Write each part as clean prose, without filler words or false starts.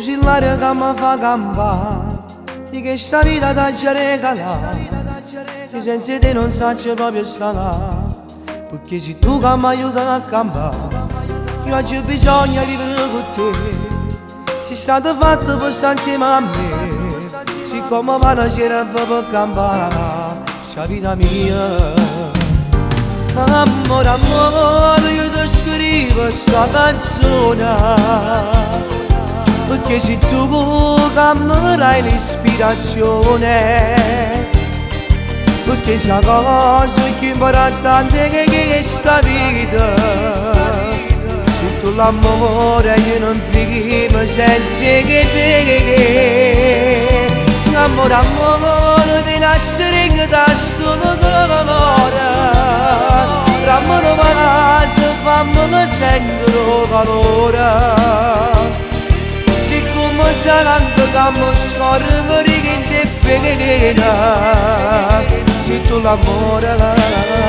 sei l'aria che mi fa campare, di che sta vita da già regalare, che senza te non saggio proprio stare, perché sei tu che mi aiuta a campare. Io oggi ho bisogno di vivere con te, sei stato fatto per stare insieme a me, siccome una sera per campare, sta vita mia. Amore, amore, io ti scrivo sta canzone, perché sei tu che mi dai l'ispirazione, perché sei la cosa più importante che è sta vita. Se tu l'amore io non vivo senza che te. Amore, amore, vieni a stringere da sto cuore, ramano se fammi sentire calore. Siccome saranno che mi scorre che ti fede, se tu l'amore.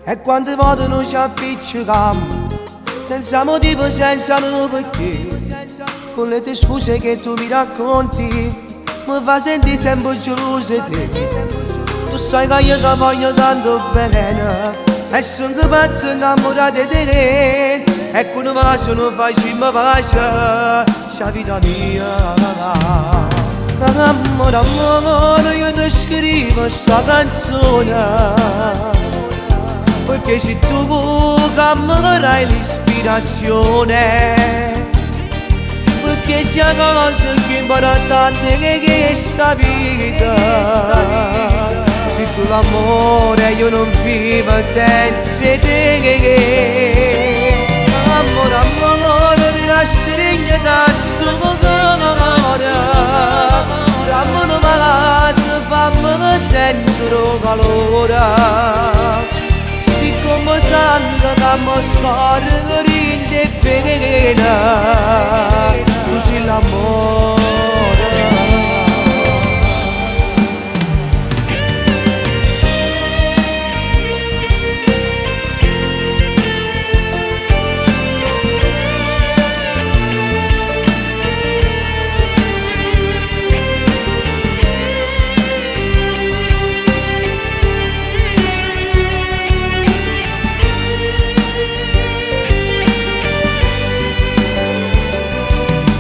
E quante volte noi ci appiccichiamo, senza motivo, senza nulla perché, con le tue scuse che tu mi racconti, mi fa sentire sempre geloso di te. Tu sai che io ti voglio tanto bene, e sono pazzo innamorato di te, e con un bacio non facciamo pace, la vita mia. Amore, amore, io ti scrivo sta canzone, perché sei tu che mi darai l'ispirazione, perché sei la cosa più importante che è sta vita. Se tu l'amore io non vivo senza te. Amore, amore, mi lascerei da sto cuore, ramano malazzo, fammi sentire calore. Come sanno che mi scorre che ti fede, tu sei l'amore.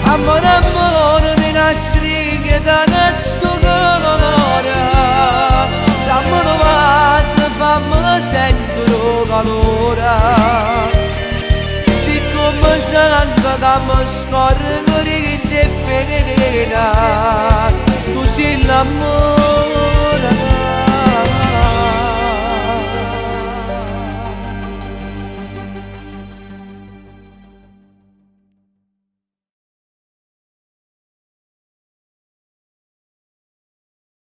Amore, amore, mi lasci da questo cuore, ramano mazzo, fammi sentire calore. Siccome sanno che mi scorre che ti fede, tu sei l'amore.